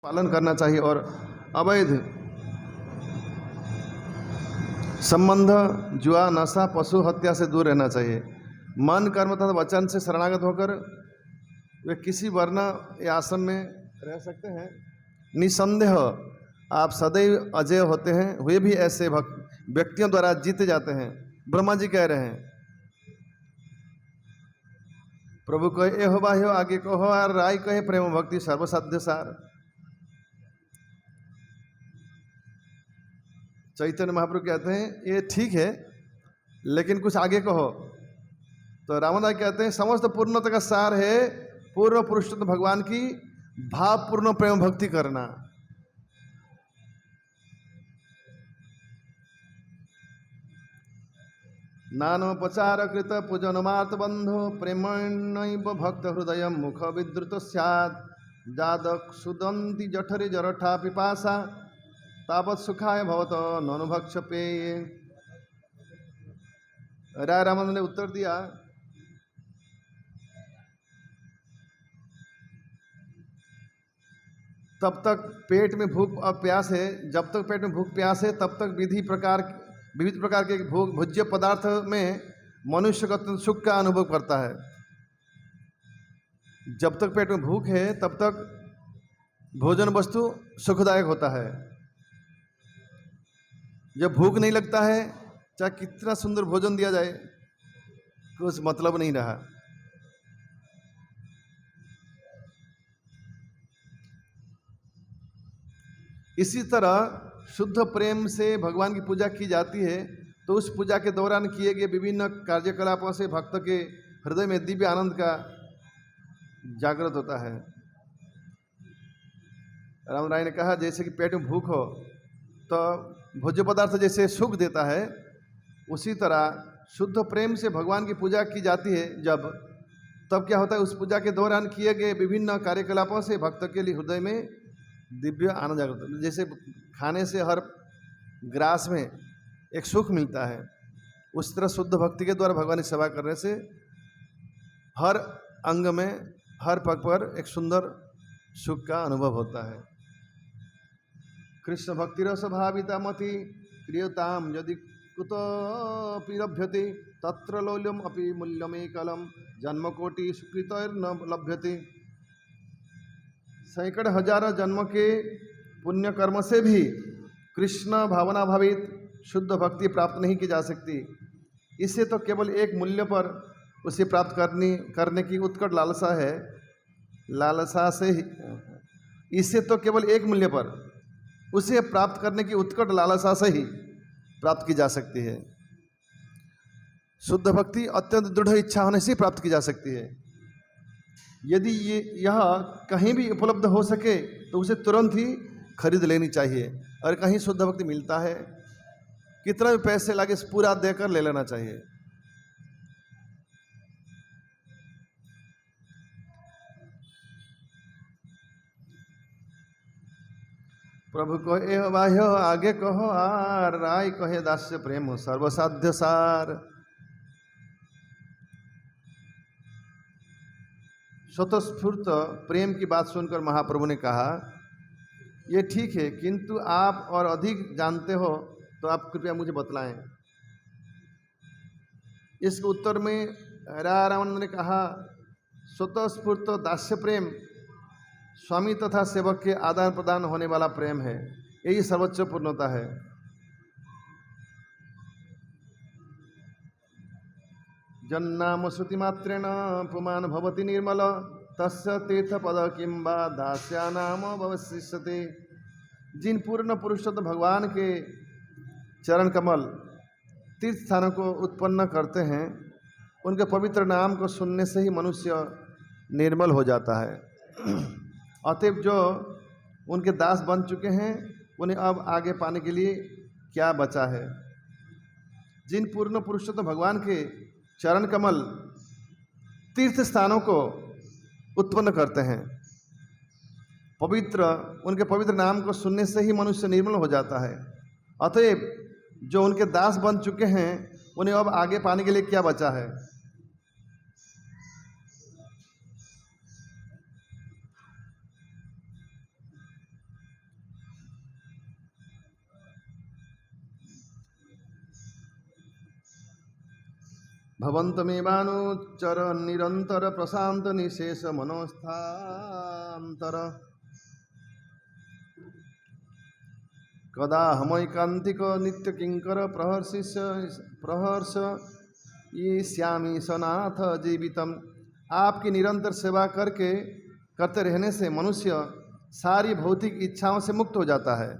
पालन करना चाहिए और अवैध संबंध, जुआ, नशा, पशु हत्या से दूर रहना चाहिए। मन, कर्म तथा वचन से शरणागत होकर वे किसी वर्ण या आश्रम में रह सकते हैं। निसंदेह आप सदैव अजय होते हैं, वे भी ऐसे व्यक्तियों द्वारा जीते जाते हैं। ब्रह्मा जी कह रहे हैं, प्रभु कहे एहो बाह्यो आगे कहो और राय कहे प्रेम भक्ति सर्वसाध्य सार। चैतन्य महाप्रभु कहते हैं ये ठीक है, लेकिन कुछ आगे कहो। तो रामदास कहते हैं समस्त पूर्णता का सार है पूर्ण पुरुषोत्तम भगवान की भावपूर्ण प्रेम भक्ति करना। नानोपचार कृत पूजनमार्त बंधो प्रेमण्यैव भक्त हृदय मुख विद्रुत स्यात् जादक सुदंती जठरे जरठा पिपासा तावत सुखाय भवत ननुभक्ष पेय। राय रामानंद ने उत्तर दिया, तब तक पेट में भूख और प्यास है, जब तक पेट में भूख प्यास है तब तक विविध प्रकार के भोज्य पदार्थ में मनुष्य का सुख का अनुभव करता है। जब तक पेट में भूख है तब तक भोजन वस्तु सुखदायक होता है। जब भूख नहीं लगता है, चाहे कितना सुंदर भोजन दिया जाए कुछ मतलब नहीं रहा। इसी तरह शुद्ध प्रेम से भगवान की पूजा की जाती है तो उस पूजा के दौरान किए गए विभिन्न कार्यकलापों से भक्त के हृदय में दिव्य आनंद का जागृत होता है। राम राय ने कहा जैसे कि पेट में भूख हो तो भोज्य पदार्थ जैसे सुख देता है, उसी तरह शुद्ध प्रेम से भगवान की पूजा की जाती है तब क्या होता है, उस पूजा के दौरान किए गए विभिन्न कार्यकलापों से भक्त के लिए हृदय में दिव्य आनंद जागृत होता है। जैसे खाने से हर ग्रास में एक सुख मिलता है, उस तरह शुद्ध भक्ति के द्वारा भगवान की सेवा करने से हर अंग में हर पग पर एक सुंदर सुख का अनुभव होता है। कृष्ण भक्ति रस भाविता मति प्रियताम यदि कुतोपि लभ्यते तत्र लौल्यम अपि मूल्यमेकलम जन्मकोटि सुकृतैर्न लभ्यते। सैकड़ों हजारों जन्म के पुण्य कर्म से भी कृष्ण भावना भावित शुद्ध भक्ति प्राप्त नहीं की जा सकती। इससे तो केवल एक मूल्य पर उसे प्राप्त करने की उत्कट लालसा से ही इससे तो केवल एक मूल्य पर उसे प्राप्त करने की उत्कट लालसा से ही प्राप्त की जा सकती है। शुद्ध भक्ति अत्यंत दृढ़ इच्छा होने से प्राप्त की जा सकती है। यदि यह कहीं भी उपलब्ध हो सके तो उसे तुरंत ही खरीद लेनी चाहिए, और कहीं शुद्ध भक्ति मिलता है कितना भी पैसे लगे पूरा देकर ले लेना चाहिए। प्रभु को एह बाह्य आगे कहो आर राय कहे दास्य प्रेम सर्वसाध्य सार। स्वतःस्फूर्त प्रेम की बात सुनकर महाप्रभु ने कहा ये ठीक है, किंतु आप और अधिक जानते हो तो आप कृपया मुझे बतलाएं। इसके उत्तर में रामानंद ने कहा स्वतःस्फूर्त दास्य प्रेम स्वामी तथा सेवक के आदान प्रदान होने वाला प्रेम है, यही सर्वोच्च पूर्णता है। जन्नाम श्रुति मात्रेण पुमान भवति निर्मल तस्य तीर्थ पद किंबा दास्या नाम भविष्यते। जिन पूर्ण पुरुषोत्तम भगवान के चरण कमल तीर्थ स्थानों को उत्पन्न करते हैं, उनके पवित्र नाम को सुनने से ही मनुष्य निर्मल हो जाता है। अतएव जो उनके दास बन चुके हैं उन्हें अब आगे पाने के लिए क्या बचा है। जिन पूर्ण पुरुषोत्तम भगवान के चरण कमल तीर्थ स्थानों को उत्पन्न करते हैं, उनके पवित्र नाम को सुनने से ही मनुष्य निर्मल हो जाता है। अतएव जो उनके दास बन चुके हैं उन्हें अब आगे पाने के लिए क्या बचा है। भवन्तमेवानुचर निरंतर प्रशांत निशेष मनोस्थांतर कदा हमैकांतिक नित्य किंकर प्रहर्ष ये श्यामी सनाथ जीवितम। आपकी निरंतर सेवा करते रहने से मनुष्य सारी भौतिक इच्छाओं से मुक्त हो जाता है।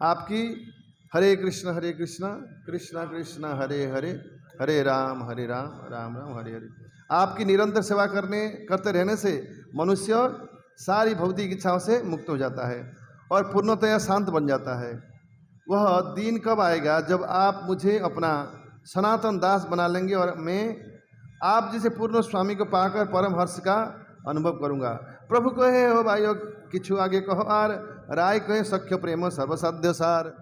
आपकी हरे कृष्ण कृष्ण कृष्ण हरे हरे, हरे राम राम राम हरे हरे। आपकी निरंतर सेवा करते रहने से मनुष्य सारी भौतिक इच्छाओं से मुक्त हो जाता है और पूर्णतया शांत बन जाता है। वह दिन कब आएगा जब आप मुझे अपना सनातन दास बना लेंगे और मैं आप जैसे पूर्ण स्वामी को पाकर परम हर्ष का अनुभव करूंगा। प्रभु कहे हो भाइयों किछु आगे कहो आर, राय कहे सख्य प्रेम सर्वसाध्य सार।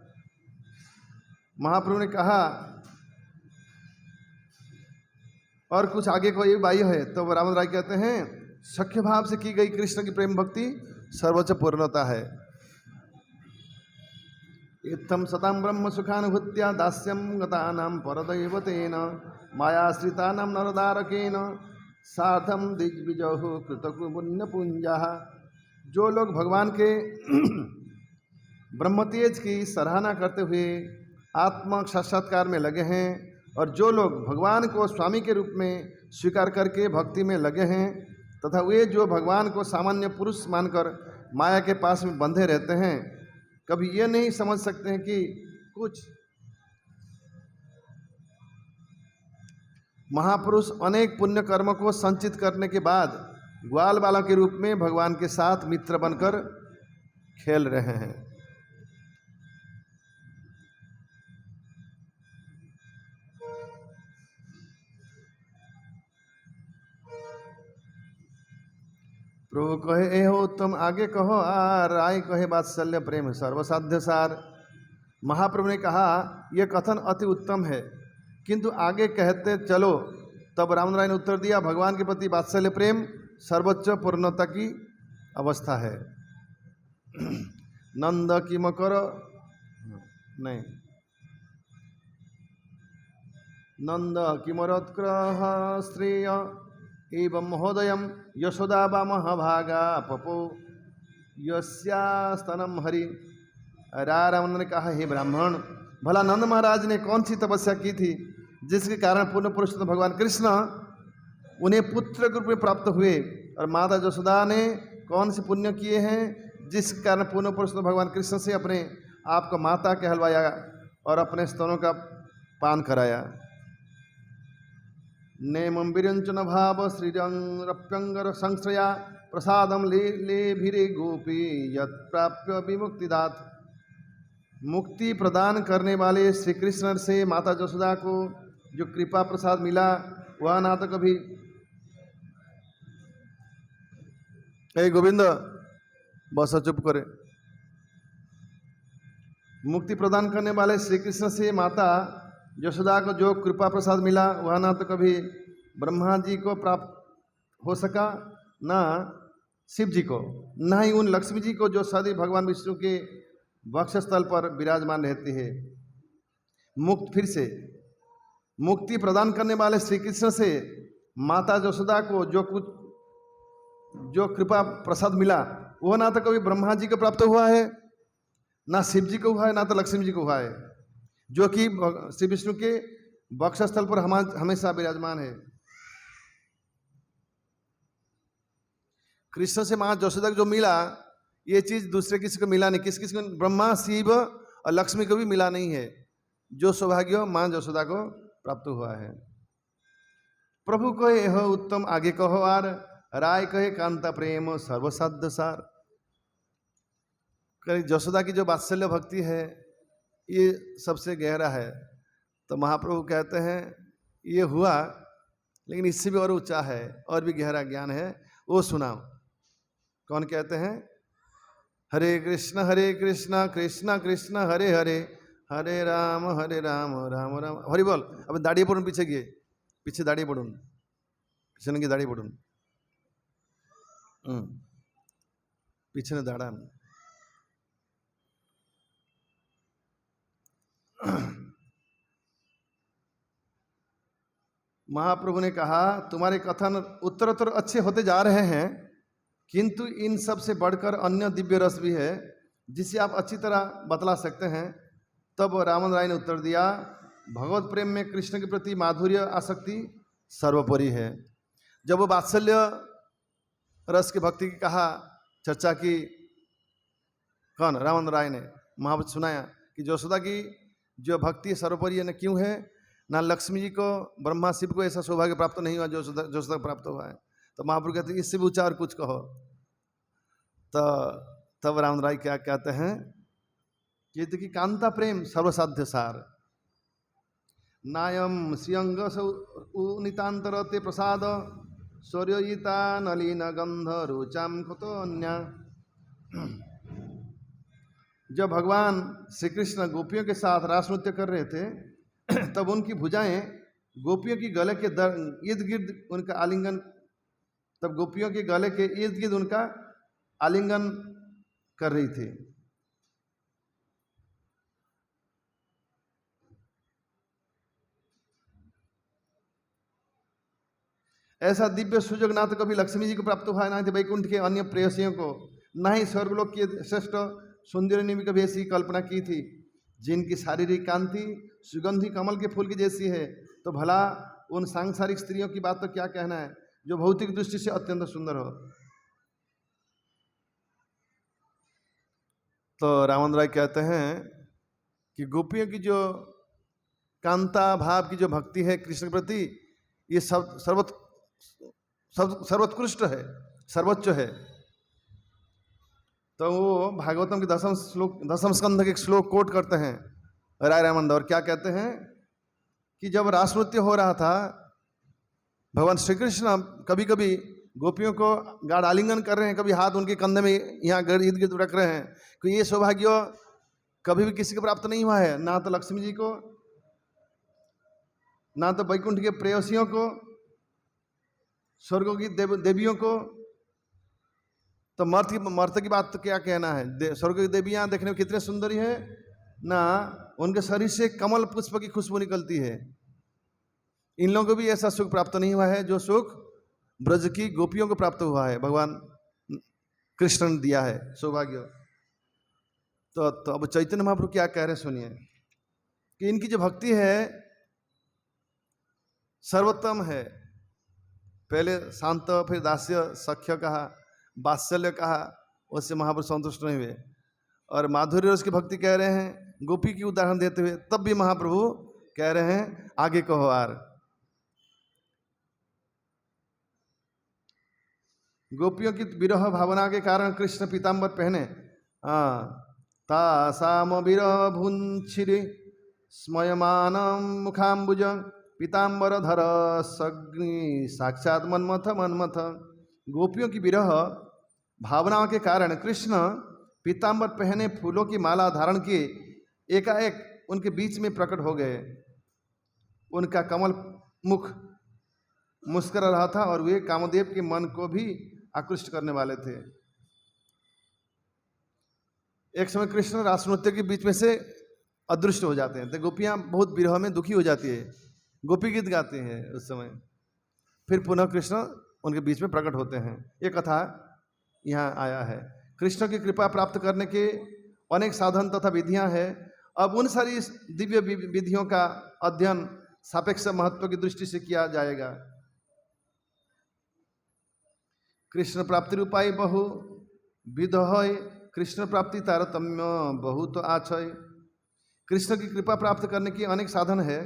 महाप्रभु ने कहा और कुछ आगे कोई बाई है तो रामन राय कहते हैं सख्य भाव से की गई कृष्ण की प्रेम भक्ति सर्वोच्च पूर्णता है। इत्थम सतां ब्रह्म सुखानुभूत्या दास्यं गतानां परदैवतेन मायाश्रितानां नरदारकेन साधम दिग्विजः कृतपुण्यपुंजः। जो लोग भगवान के ब्रह्मतेज की सराहना करते हुए आत्म साक्षात्कार में लगे हैं और जो लोग भगवान को स्वामी के रूप में स्वीकार करके भक्ति में लगे हैं तथा वे जो भगवान को सामान्य पुरुष मानकर माया के पास में बंधे रहते हैं, कभी ये नहीं समझ सकते हैं कि कुछ महापुरुष अनेक पुण्य कर्म को संचित करने के बाद ग्वाल बालक के रूप में भगवान के साथ मित्र बनकर खेल रहे हैं। प्रभु कहे हो तुम आगे कहो आर, राय कहे वात्सल्य प्रेम सर्वसाध्य सार। महाप्रभु ने कहा यह कथन अति उत्तम है किंतु आगे कहते चलो। तब रामन राय ने उत्तर दिया भगवान के प्रति वात्सल्य प्रेम सर्वोच्च पूर्णता की अवस्था है। नंद की मकर नहीं नंद किमरोत्क्रह श्रेय एवं महोदयम यशोदा महाभागा पपो यस्यास्तनम हरि। रामन ने कहा हे ब्राह्मण, भला नंद महाराज ने कौन सी तपस्या की थी जिसके कारण पूर्ण पुरुषोत्तम भगवान कृष्ण उन्हें पुत्र के रूप में प्राप्त हुए, और माता यशोदा ने कौन से पुण्य किए हैं जिसके कारण पूर्ण पुरुषोत्तम भगवान कृष्ण से अपने आप को माता कहलवाया और अपने स्तनों का पान कराया। नेमं विरंचन भाव श्रीरंगरप्यंगर संश्रया प्रसादम ले भिरे गोपी यत् प्राप्य विमुक्तिदात। मुक्ति प्रदान करने वाले श्री कृष्ण से माता यशोदा को जो कृपा प्रसाद मिला वह ना तो कभी गोविंद बस चुप करे। मुक्ति प्रदान करने वाले श्री कृष्ण से माता यशोदा को जो कृपा प्रसाद मिला वह ना तो कभी ब्रह्मा जी को प्राप्त हो सका, ना शिव जी को, ना ही उन लक्ष्मी जी को जो सदी भगवान विष्णु के वक्षस्थल पर विराजमान रहती है। फिर से मुक्ति प्रदान करने वाले श्री कृष्ण से माता यशोदा को जो कृपा प्रसाद मिला वह ना तो कभी ब्रह्मा जी को प्राप्त हुआ है, ना शिव जी को हुआ है, ना तो लक्ष्मी जी को हुआ है, जो कि श्री विष्णु के वक्षस्थल पर हमेशा विराजमान है। कृष्ण से मां यशोदा को जो मिला ये चीज दूसरे किसी को मिला नहीं। किसी को ब्रह्मा शिव और लक्ष्मी को भी मिला नहीं है जो सौभाग्य मां यशोदा को प्राप्त हुआ है। प्रभु कहे हो उत्तम आगे कहो आर, राय कहे कांता प्रेम सर्वसाध्य सार। यशोदा की जो वात्सल्य भक्ति है ये सबसे गहरा है। तो महाप्रभु कहते हैं ये हुआ, लेकिन इससे भी और ऊंचा है और भी गहरा ज्ञान है, वो सुनाओ। कौन कहते हैं? हरे कृष्ण कृष्ण कृष्ण हरे हरे, हरे राम राम राम हरि बोल। अब दाढ़ी पड़ून पीछे गए, पीछे दाढ़ी पड़ून, पीछे की दाढ़ी पड़ून, पीछे ने दाढ़ा। महाप्रभु ने कहा तुम्हारे कथन उत्तरोत्तर अच्छे होते जा रहे हैं, किंतु इन सब से बढ़कर अन्य दिव्य रस भी है जिसे आप अच्छी तरह बतला सकते हैं। तब रामन राय ने उत्तर दिया, भगवत प्रेम में कृष्ण के प्रति माधुर्य आसक्ति सर्वोपरि है। जब वो वात्सल्य रस की भक्ति की कहा चर्चा की, कौन? रामन राय ने महाभारत सुनाया कि यशोदा की जो भक्ति सर्वोपरि है, न क्यों है, ना लक्ष्मी जी को ब्रह्मा शिव को ऐसा सौभाग्य प्राप्त नहीं हुआ जो यशोदा प्राप्त हुआ है। तो महाप्रभु कहते हैं इससे भी ऊंचा और कुछ कहो। तो तब रामन राय क्या कहते हैं कि कांता प्रेम सर्वसाध्य सार, नायम सियंग नितांतरते प्रसाद शौर्ययिता नलिन गंध रुचाम कुतोन्या। जब भगवान श्री कृष्ण गोपियों के साथ रास नृत्य कर रहे थे तब उनकी भुजाएं गोपियों की गले के इर्द गिर्द उनका आलिंगन, तब गोपियों के गले के इर्द गिर्द उनका आलिंगन कर रही थी। ऐसा दिव्य सुजोग ना तो कभी लक्ष्मी जी को प्राप्त हुआ, ना तो वैकुंठ के अन्य प्रेयसियों को, ना ही स्वर्गलोक के श्रेष्ठ सुंदर ने भी कभी ऐसी कल्पना की थी। जिनकी शारीरिक कांति सुगंधी कमल के फूल की जैसी है, तो भला उन सांसारिक स्त्रियों की बात तो क्या कहना है जो भौतिक दृष्टि से अत्यंत सुंदर हो। तो रामन राय कहते हैं कि गोपियों की जो कांता भाव की जो भक्ति है कृष्ण के प्रति, ये सर्वोत्कृष्ट है, सर्वोच्च है। तो वो भागवतम के दसम स्कंध के एक श्लोक कोट करते हैं राय रामानंद, और क्या कहते हैं कि जब रास नृत्य हो रहा था, भगवान श्री कृष्ण कभी कभी गोपियों को गाढ़ आलिंगन कर रहे हैं, कभी हाथ उनके कंधे में यहाँ इर्द गिर्द रख रहे हैं, कि ये सौभाग्य कभी भी किसी को प्राप्त नहीं हुआ है, ना तो लक्ष्मी जी को, ना तो वैकुंठ के प्रेयसियों को, स्वर्गों की देवियों को। तो मर्त की बात तो क्या कहना है, स्वर्ग की देवियां देखने में कितने सुंदरी है ना, उनके शरीर से कमल पुष्प की खुशबू निकलती है। इन लोगों को भी ऐसा सुख प्राप्त नहीं हुआ है जो सुख ब्रज की गोपियों को प्राप्त हुआ है, भगवान कृष्ण ने दिया है सौभाग्य। तो अब चैतन्य महाप्रभु क्या कह रहे हैं सुनिए, कि इनकी जो भक्ति है सर्वोत्तम है। पहले शांत, फिर दास्य सख्य कहा, वात्सल्य कहा, उससे महाप्रभु संतुष्ट नहीं हुए, और माधुर्य रस की भक्ति कह रहे हैं गोपी की उदाहरण देते हुए, तब भी महाप्रभु कह रहे हैं आगे कहो आर। गोपियों की विरह भावना के कारण कृष्ण पीताम्बर पहने, तासाम विरह भुंछिरे स्मयमानम मुखाम्बुज पीताम्बर धर सग्नि साक्षात मन्मथ मन्मथ। गोपियों की विरह भावनाओं के कारण कृष्ण पीताम्बर पहने फूलों की माला धारण किए एकाएक उनके बीच में प्रकट हो गए। उनका कमल मुख मुस्कुरा रहा था और वे कामदेव के मन को भी आकृष्ट करने वाले थे। एक समय कृष्ण रास नृत्य के बीच में से अदृश्य हो जाते हैं, तो गोपियां बहुत विरह में दुखी हो जाती है, गोपी गीत गाते हैं उस समय, फिर पुनः कृष्ण उनके बीच में प्रकट होते हैं। ये कथा यहाँ आया है। कृष्ण की कृपा प्राप्त करने के अनेक साधन तथा विधियां हैं। अब उन सारी दिव्य विधियों का अध्ययन सापेक्ष महत्व की दृष्टि से किया जाएगा। कृष्ण प्राप्ति रूपाई बहु विध है, कृष्ण प्राप्ति तारतम्य बहुत आछय। कृष्ण की कृपा प्राप्त करने की अनेक साधन है।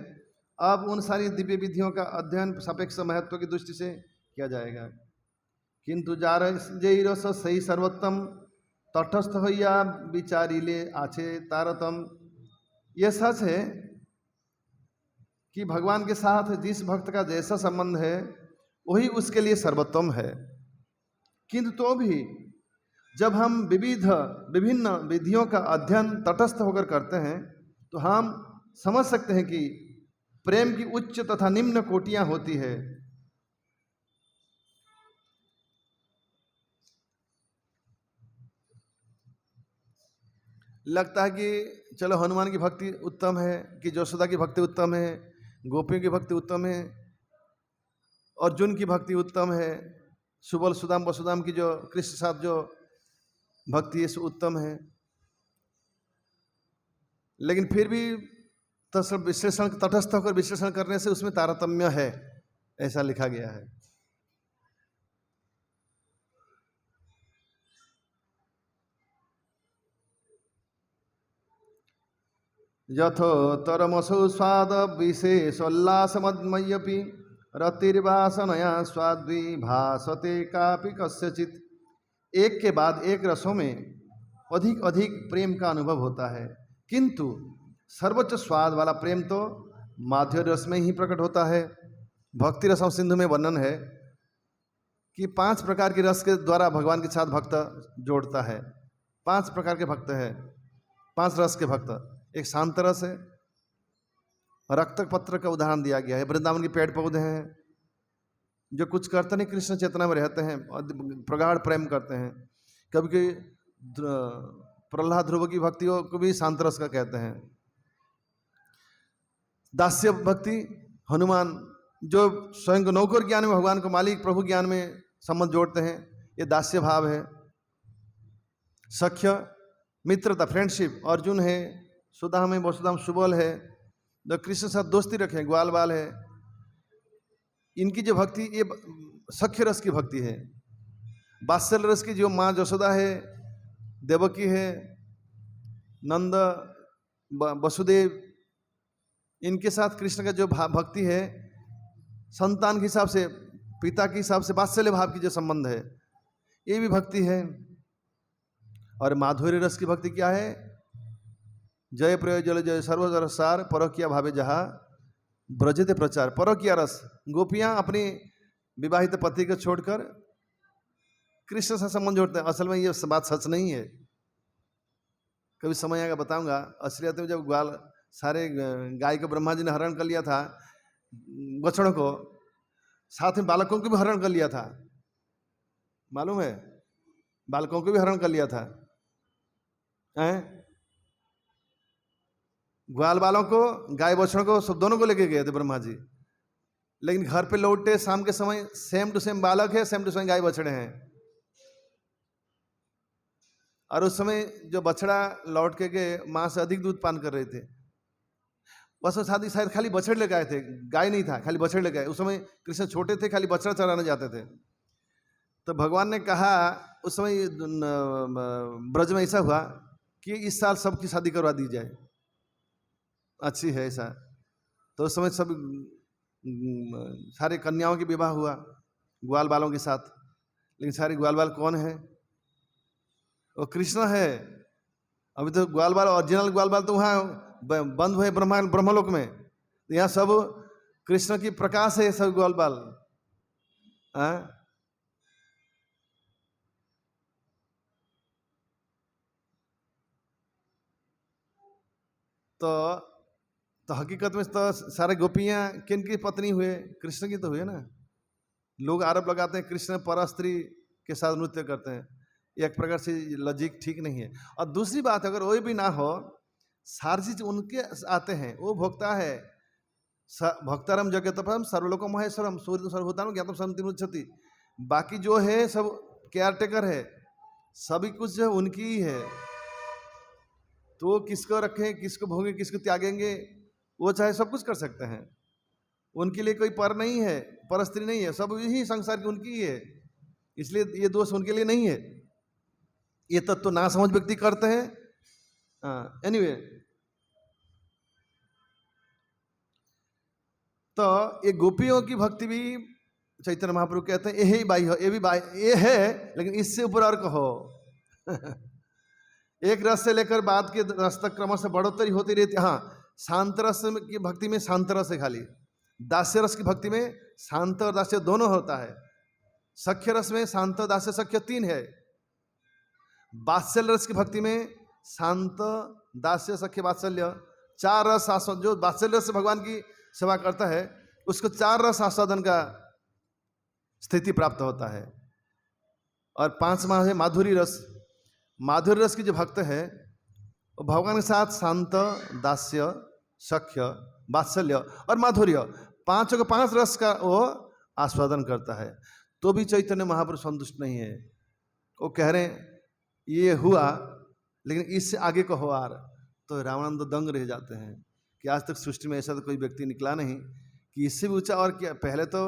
अब उन सारी दिव्य विधियों का अध्ययन सापेक्ष महत्व की दृष्टि से किया जाएगा। किंतु जार जय रस सही सर्वोत्तम तटस्थ होइया विचारी ले आछे तारतम। यह सच है कि भगवान के साथ जिस भक्त का जैसा संबंध है वही उसके लिए सर्वोत्तम है, किंतु तो भी जब हम विभिन्न विधियों का अध्ययन तटस्थ होकर करते हैं तो हम समझ सकते हैं कि प्रेम की उच्च तथा निम्न कोटियां होती है। लगता है कि चलो हनुमान की भक्ति उत्तम है, कि यशोदा की भक्ति उत्तम है, गोपियों की भक्ति उत्तम है, अर्जुन की भक्ति उत्तम है, सुबल सुदाम वसुदाम की जो कृष्ण साथ जो भक्ति है सो उत्तम है। लेकिन फिर भी विश्लेषण तटस्थ होकर विश्लेषण करने से उसमें तारतम्य है, ऐसा लिखा गया है। यथोत्तरमसौ स्वाद विशेषोल्लासमद्मय्यपि रतिर्वासनया स्वाद्वी भासते कापि कस्यचित्। एक के बाद एक रसों में अधिक अधिक प्रेम का अनुभव होता है, किंतु सर्वोच्च स्वाद वाला प्रेम तो माधुर्य रस में ही प्रकट होता है। भक्ति रसम सिंधु में वर्णन है कि 5 प्रकार के रस के द्वारा भगवान के साथ भक्त जोड़ता है। 5 प्रकार के भक्त है, 5 रस के भक्त। एक शांत रस है, रक्त पत्र का उदाहरण दिया गया है। वृंदावन के पेड़ पौधे हैं जो कुछ करते नहीं, कृष्ण चेतना में रहते हैं और प्रगाढ़ प्रेम करते हैं। कभी प्रहलाद ध्रुव की भक्तियों को भी शांत रस का कहते हैं। दास्य भक्ति हनुमान जो स्वयं को नौकर ज्ञान में भगवान को मालिक प्रभु ज्ञान में संबंध जोड़ते हैं, ये दास्य भाव है। सख्य मित्रता फ्रेंडशिप अर्जुन है, सुदाम में वसुदाम सुबल है, जो कृष्ण साथ दोस्ती रखे ग्वाल बाल है। इनकी जो भक्ति ये सख्य रस की भक्ति है। वात्सल रस की जो माँ जसोदा है, देवकी है, नंद वसुदेव, इनके साथ कृष्ण का जो भक्ति है संतान के हिसाब से, पिता के हिसाब से वात्सल्य भाव की जो संबंध है, ये भी भक्ति है। और माधुर्य रस की भक्ति क्या है? जय प्रय जल जय सर्वजर सार परकिया भावे जहा ब्रजते प्रचार। परकिया रस, गोपियां अपनी विवाहित पति को छोड़कर कृष्ण से संबंध जोड़ते हैं। असल में ये बात सच नहीं है, कभी समय आएगा बताऊंगा। असलियत में जब ग्वाल सारे गाय को ब्रह्मा जी ने हरण कर लिया था, बछड़ों को, साथ में बालकों को भी हरण कर लिया था, मालूम है? बालकों को भी हरण कर लिया था। ग्वाल बालों को, गाय बछड़ों को, सब दोनों को लेके गए थे ब्रह्मा जी। लेकिन घर पे लौटे शाम के समय, सेम टू सेम बालक है, सेम टू सेम गाय बछड़े हैं। और उस समय जो बछड़ा लौट के गए माँ से अधिक दूध पान कर रहे थे। बस शादी शायद खाली बछड़े लेके आए थे, गाय नहीं था, खाली बछड़े लेके आए। उस समय कृष्ण छोटे थे, खाली बछड़ा चराने जाते थे। तो भगवान ने कहा, उस समय ब्रज में ऐसा हुआ कि इस साल सबकी शादी करवा दी जाए, अच्छी है ऐसा। तो उस समय सब सारे कन्याओं की विवाह हुआ ग्वाल बालों के साथ। लेकिन सारे ग्वाल बाल कौन है? वो कृष्ण है। अभी तो ग्वाल बाल, ओरिजिनल ग्वाल बाल तो वहाँ बंद हुए ब्रह्मलोक में। यहाँ सब कृष्ण की प्रकाश है, सब ग्वाल बाल। तो हकीकत में तो सारे गोपियां किन की पत्नी हुए? कृष्ण की तो हुए ना। लोग आरोप लगाते हैं कृष्ण पर स्त्री के साथ नृत्य करते हैं, एक प्रकार से लॉजिक ठीक नहीं है। और दूसरी बात, अगर वो भी ना हो, सारी चीज उनके आते हैं, वो भोक्ता है। भक्तारम जगतपरम सर्वलोक महेश्वरम सूर्य सर्वभूतान ज्ञातम सर्वमिति। बाकी जो है सब केयर टेकर है, सभी कुछ जो उनकी ही है। तो वो किसको रखें, किसको भोगें, किसको त्यागेंगे, वो चाहे सब कुछ कर सकते हैं। उनके लिए कोई पर नहीं है, पर स्त्री नहीं है, सब यही संसार की उनकी ही है। इसलिए ये दोष उनके लिए नहीं है। ये तत्व ना समझ व्यक्ति करते हैं। एनीवे, तो ये गोपियों की भक्ति भी चैतन्य महाप्रभु कहते हैं यही बाई हो, ये भी बाई ये है, लेकिन इससे ऊपर और कहो। एक रस से लेकर बाद के रस तक क्रम से बढ़ोतरी होती रहती। हाँ, शांत रस की भक्ति में शांत रस है खाली, दास्य रस की भक्ति में शांत और दास्य दोनों होता है। सख्य रस में शांत दास्य सख्य 3 है। वात्सल्य रस की भक्ति में शांत दास्य सख्य वात्सल्य 4 रस आस्वादन। जो वात्सल्य रस से भगवान की सेवा करता है उसको 4 रस आस्वादन का स्थिति प्राप्त होता है। और 5वां है माधुरी रस। माधुरी रस की जो भक्त है वो भगवान के साथ शांत दास्य सख्य वात्सल्य और माधुर्य, 5 रस का वो आस्वादन करता है, तो भी चैतन्य महाप्रभु संतुष्ट नहीं है। वो कह रहे हैं ये हुआ, लेकिन इससे आगे कहो आर, तो रामानंद दंग रह जाते हैं कि आज तक सृष्टि में ऐसा तो कोई व्यक्ति निकला नहीं कि इससे भी ऊंचा और क्या। पहले तो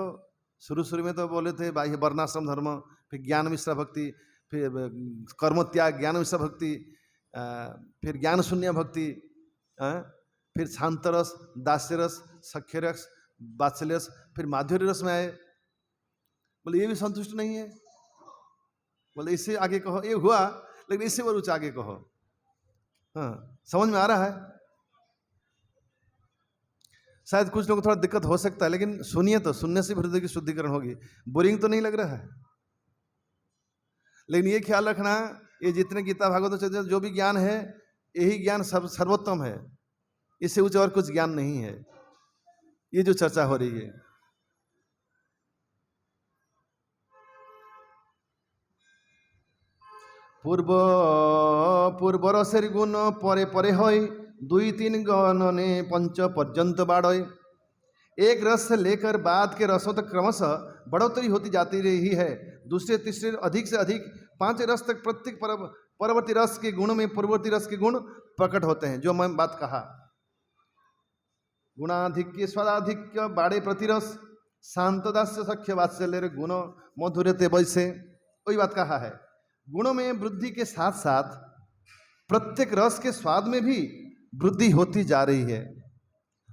शुरू में तो बोले थे बाह्य वर्णाश्रम धर्म, फिर ज्ञान मिश्रा भक्ति, फिर कर्म त्याग ज्ञान मिश्रा भक्ति, फिर ज्ञान शून्य भक्ति, फिर शांत रस, दास्य रस, सख्य रस, वात्सल्य रस, फिर माधुर्य रस में आए। बोले ये भी संतुष्ट नहीं है। बोले इससे आगे कहो, ये हुआ लेकिन इससे और ऊंचा आगे कहो। हाँ, समझ में आ रहा है? शायद कुछ लोगों को थोड़ा दिक्कत हो सकता है, लेकिन सुनिए तो, सुनने से हृदय की शुद्धिकरण होगी। बोरिंग तो नहीं लग रहा है? लेकिन ये ख्याल रखना, ये जितने गीता भागवत चैतन्य जो भी ज्ञान है, यही ज्ञान सर्वोत्तम है, इससे ऊंचा और कुछ ज्ञान नहीं है। ये जो चर्चा हो रही है, पूर्व रसेर गुण परे परे होय, 2-3 गणने 5 पर्यंत बाढ़। एक रस से लेकर बाद के रसों तक क्रमशः बढ़ोतरी होती जाती रही है। दूसरे तीसरे अधिक से अधिक 5 रस तक प्रत्येक परवर्ती रस के गुण में पूर्ववर्ती रस के गुण प्रकट होते हैं। जो मैं बात कहा, गुणाधिक्य स्वादाधिक्य बाड़े प्रतिरस, शांत दास्य सख्य वात्सल्य गुण मधुरते वैसे, वही बात कहा है। गुणों में वृद्धि के साथ साथ प्रत्येक रस के स्वाद में भी वृद्धि होती जा रही है।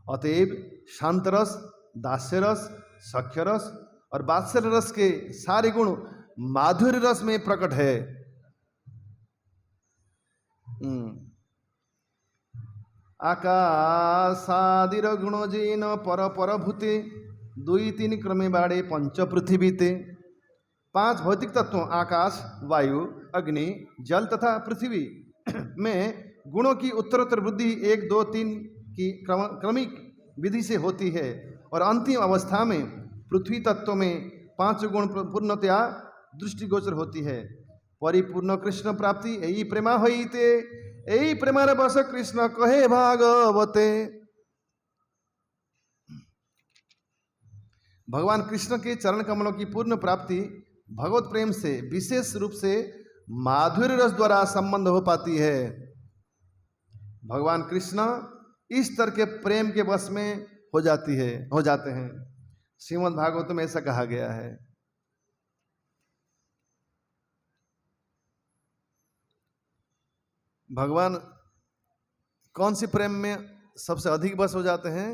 अतएव शांत रस, दास्य रस, सख्य रस और वात्सल्य रस के सारे गुण माधुर्य रस में प्रकट है। आकाशादिर गुण जीन पर पर भूते, 2-3 क्रमे बाड़े 5 पृथ्वीते। 5 भौतिक तत्वों आकाश, वायु, अग्नि, जल तथा पृथ्वी में गुणों की उत्तरोत्तर वृद्धि 1, 2, 3 की क्रमिक विधि से होती है, और अंतिम अवस्था में पृथ्वी तत्व में 5 गुण पूर्णतया दृष्टिगोचर होती है। परिपूर्ण कृष्ण प्राप्ति यही प्रेमा होइते, यही प्रेमार बस कृष्ण कहे भागवते। भगवान कृष्ण के चरण कमलों की पूर्ण प्राप्ति भगवत प्रेम से, विशेष रूप से माधुर्य रस द्वारा संबंध हो पाती है। भगवान कृष्ण इस तरह के प्रेम के वश में हो जाते हैं। श्रीमद् भागवत में ऐसा कहा गया है। भगवान कौन सी प्रेम में सबसे अधिक बस हो जाते हैं?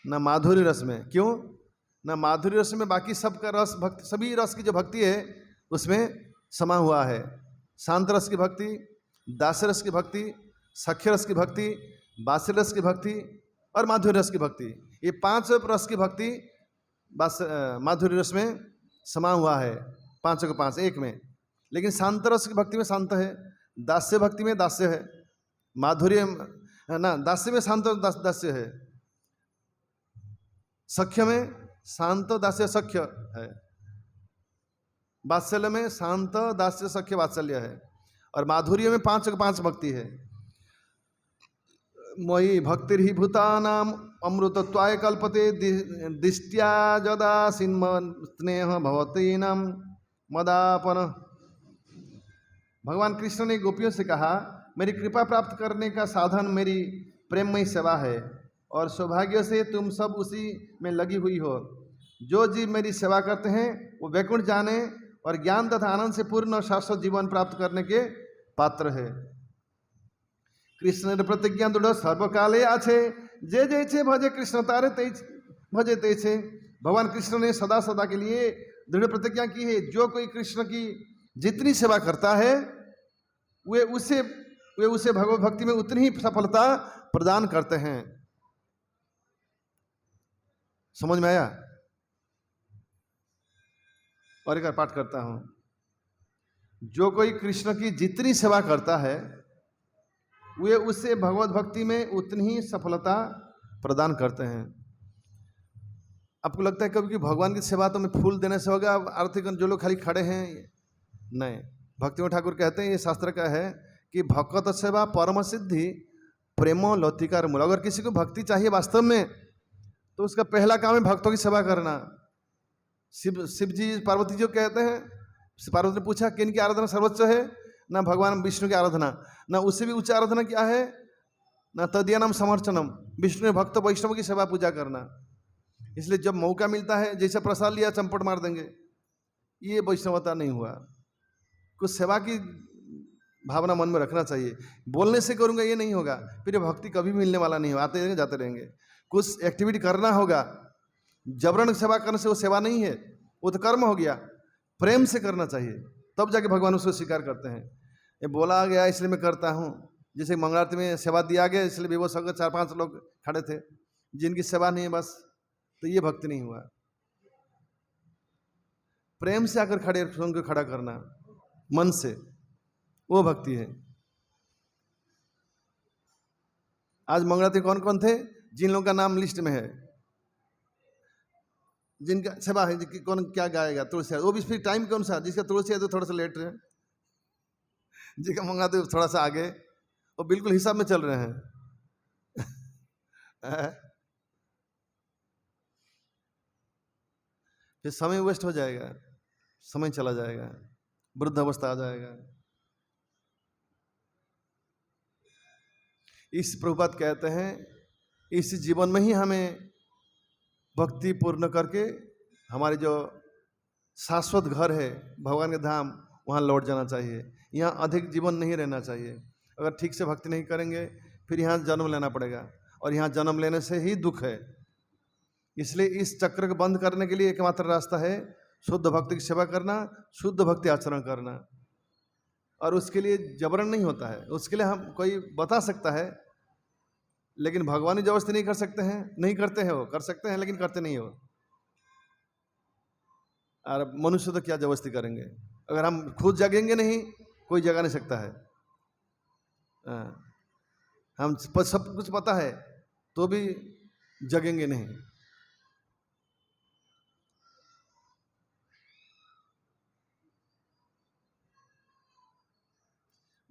ना माधुर्य रस में। क्यों? ना माधुर्य रस में बाकी सबका रस, भक्ति, सभी रस की जो भक्ति है उसमें समा हुआ है। शांत रस की भक्ति, दास्य रस की भक्ति, सख्य रस की भक्ति, वात्सल्य रस की भक्ति और माधुर्य रस की भक्ति, ये 5 रस की भक्ति माधुर्य रस में समा हुआ है। 5 के 5 एक में। लेकिन शांत रस की भक्ति में शांत है, दास्य भक्ति में दास्य है, माधुर्य ना दास्य में शांत दास्य है, सख्य में शांत दास्य सख्य है, वात्सल्य में शांत दास्य सख्य वात्सल्य है, और माधुर्य में 5 के 5 भक्ति है। मयि भक्तिर्हि भूतानाम अमृतत्वाय कल्पते, दिष्ट्या जदा सिन्म स्नेह भवतीनाम मदापन। भगवान कृष्ण ने गोपियों से कहा, मेरी कृपा प्राप्त करने का साधन मेरी प्रेममयी सेवा है, और सौभाग्य से तुम सब उसी में लगी हुई हो। जो जीव मेरी सेवा करते हैं वो वैकुंठ जाने और ज्ञान तथा आनंद से पूर्ण शाश्वत जीवन प्राप्त करने के पात्र है। कृष्ण प्रतिज्ञा दृढ़ सर्वकाले आछे, जे जैसे भजे कृष्ण तारे ते भजे तैसे। भगवान कृष्ण ने सदा सदा के लिए दृढ़ प्रतिज्ञा की है, जो कोई कृष्ण की जितनी सेवा करता है वे उसे भगवत भक्ति में उतनी ही सफलता प्रदान करते हैं। समझ में आया? और एक पाठ करता हूं। जो कोई कृष्ण की जितनी सेवा करता है वे उसे भगवत भक्ति में उतनी ही सफलता प्रदान करते हैं। आपको लगता है कभी कि भगवान की सेवा तो मैं फूल देने से होगा, आर्थिक जो लोग खाली खड़े हैं? नहीं। भक्तिविनोद ठाकुर कहते हैं, ये शास्त्र का है कि भक्त सेवा परम सिद्धि प्रेमो लौतिकार मूल। अगर किसी को भक्ति चाहिए वास्तव में तो उसका पहला काम है भक्तों की सेवा करना। शिव जी पार्वती जी को कहते हैं, पार्वती ने पूछा किन की आराधना सर्वोच्च है, ना भगवान विष्णु की आराधना, ना उससे भी उच्च आराधना क्या है, ना तदीयनम समर्चनम, विष्णु भक्त वैष्णव की सेवा पूजा करना। इसलिए जब मौका मिलता है, जैसे प्रसाद लिया चंपट मार देंगे, ये वैष्णवता नहीं हुआ। कुछ सेवा की भावना मन में रखना चाहिए। बोलने से करूंगा ये नहीं होगा, फिर भक्ति कभी मिलने वाला नहीं हो, आते रहेंगे जाते रहेंगे। कुछ एक्टिविटी करना होगा, जबरन सेवा करने से वो सेवा नहीं है, वो तो कर्म हो गया। प्रेम से करना चाहिए, तब जाके भगवान उसको स्वीकार करते हैं। ये बोला गया इसलिए मैं करता हूँ, जैसे मंगलारती में सेवा दिया गया इसलिए विभो सगर 4-5 लोग खड़े थे, जिनकी सेवा नहीं है बस, तो ये भक्ति नहीं हुआ। प्रेम से आकर खड़े उनको खड़ा करना मन से, वो भक्ति है। आज मंगलारती कौन कौन थे, जिन लोगों का नाम लिस्ट में है, जिनका सेवा है, कौन क्या गाएगा, तुलसी, वो भी फिर टाइम के अनुसार, जिसका तुलसी है तो थोड़ा सा लेट रहे, जिसका मंगलारती थोड़ा सा आगे, वो बिल्कुल हिसाब में चल रहे हैं। फिर समय वेस्ट हो जाएगा, समय चला जाएगा, वृद्ध अवस्था आ जाएगा। इस प्रभुपाद कहते हैं इस जीवन में ही हमें भक्ति पूर्ण करके हमारे जो शाश्वत घर है भगवान के धाम, वहाँ लौट जाना चाहिए। यहाँ अधिक जीवन नहीं रहना चाहिए। अगर ठीक से भक्ति नहीं करेंगे फिर यहाँ जन्म लेना पड़ेगा, और यहाँ जन्म लेने से ही दुख है। इसलिए इस चक्र को बंद करने के लिए एकमात्र रास्ता है शुद्ध भक्ति की सेवा करना, शुद्ध भक्ति आचरण करना। और उसके लिए जबरन नहीं होता है, उसके लिए हम कोई बता सकता है, लेकिन भगवान जबरदस्ती नहीं कर सकते हैं, नहीं करते हैं। वो कर सकते हैं लेकिन करते नहीं हो। और मनुष्य तो क्या जबरदस्ती करेंगे, अगर हम खुद जगेंगे नहीं, कोई जगा नहीं सकता है। हम सब कुछ पता है तो भी जगेंगे नहीं।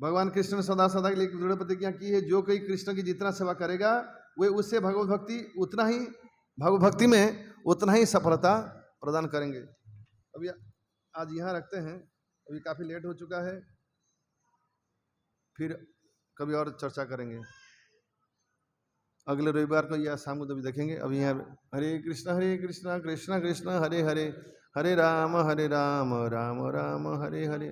भगवान कृष्ण ने सदा सदा के लिए दृढ़ प्रतिज्ञा की है, जो कोई कृष्ण की जितना सेवा करेगा वे उससे भगवत भक्ति उतना ही, भगवत भक्ति में उतना ही सफलता प्रदान करेंगे। अभी आज यहाँ रखते हैं, अभी काफ़ी लेट हो चुका है, फिर कभी और चर्चा करेंगे। अगले रविवार को या शाम को तभी देखेंगे। अभी यहाँ हरे कृष्णा कृष्णा कृष्णा हरे हरे, हरे राम राम राम हरे हरे।